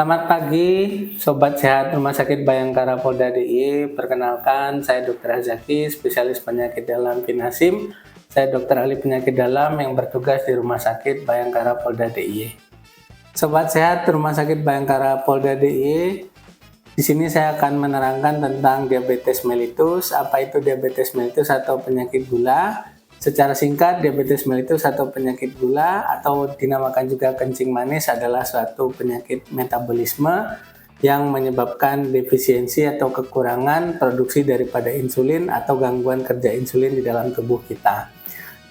Selamat pagi, Sobat Sehat Rumah Sakit Bayangkara Polda DIY. Perkenalkan, saya Dr. Azaki, spesialis penyakit dalam Vinasim. Saya dokter ahli penyakit dalam yang bertugas di Rumah Sakit Bayangkara Polda DIY. Sobat Sehat Rumah Sakit Bayangkara Polda DIY, di sini saya akan menerangkan tentang diabetes mellitus. Apa itu diabetes mellitus atau penyakit gula? Secara singkat, diabetes mellitus atau penyakit gula atau dinamakan juga kencing manis adalah suatu penyakit metabolisme yang menyebabkan defisiensi atau kekurangan produksi daripada insulin atau gangguan kerja insulin di dalam tubuh kita.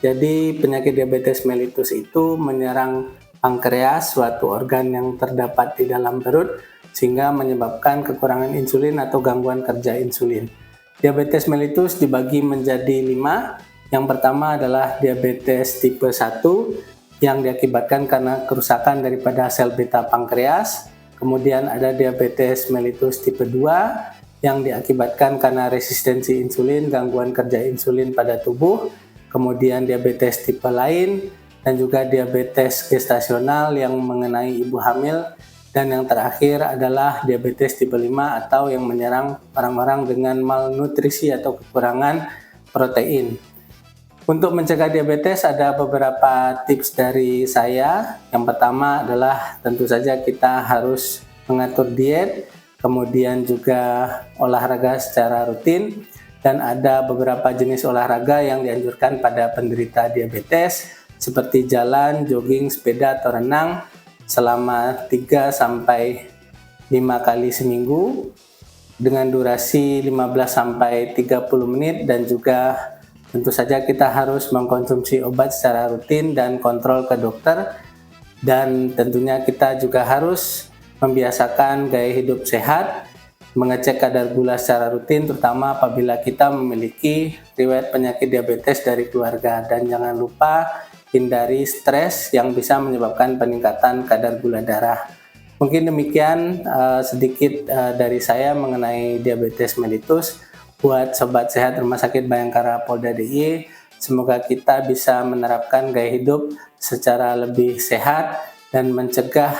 Jadi penyakit diabetes mellitus itu menyerang pankreas, suatu organ yang terdapat di dalam perut, sehingga menyebabkan kekurangan insulin atau gangguan kerja insulin. Diabetes mellitus dibagi menjadi 5. Yang pertama adalah diabetes tipe 1 yang diakibatkan karena kerusakan daripada sel beta pankreas. Kemudian ada diabetes mellitus tipe 2 yang diakibatkan karena resistensi insulin, gangguan kerja insulin pada tubuh. Kemudian diabetes tipe lain dan juga diabetes gestasional yang mengenai ibu hamil. Dan yang terakhir adalah diabetes tipe 5 atau yang menyerang orang-orang dengan malnutrisi atau kekurangan protein. Untuk mencegah diabetes ada beberapa tips dari saya. Yang pertama adalah tentu saja kita harus mengatur diet, kemudian juga olahraga secara rutin, dan ada beberapa jenis olahraga yang dianjurkan pada penderita diabetes seperti jalan, jogging, sepeda, atau renang selama 3 sampai 5 kali seminggu dengan durasi 15 sampai 30 menit, dan juga tentu saja kita harus mengkonsumsi obat secara rutin dan kontrol ke dokter, dan tentunya kita juga harus membiasakan gaya hidup sehat, mengecek kadar gula secara rutin terutama apabila kita memiliki riwayat penyakit diabetes dari keluarga, dan jangan lupa hindari stres yang bisa menyebabkan peningkatan kadar gula darah. Mungkin demikian sedikit dari saya mengenai diabetes mellitus. Buat Sobat Sehat Rumah Sakit Bayangkara Polda DIY, semoga kita bisa menerapkan gaya hidup secara lebih sehat dan mencegah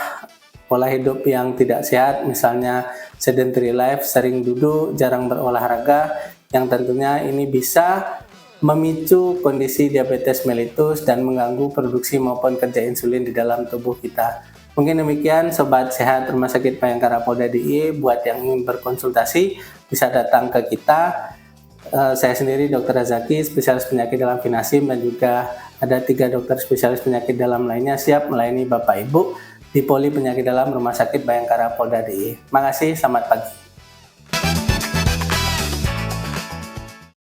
pola hidup yang tidak sehat, misalnya sedentary life, sering duduk, jarang berolahraga, yang tentunya ini bisa memicu kondisi diabetes mellitus dan mengganggu produksi maupun kerja insulin di dalam tubuh kita. Mungkin demikian Sobat Sehat Rumah Sakit Bayangkara Polda DIY. Buat yang ingin berkonsultasi bisa datang ke kita. Saya sendiri Dr. Azaki, spesialis penyakit dalam Vinasim, dan juga ada 3 dokter spesialis penyakit dalam lainnya siap melayani Bapak Ibu di Poli Penyakit Dalam Rumah Sakit Bayangkara Polda DIY. Terima kasih, selamat pagi.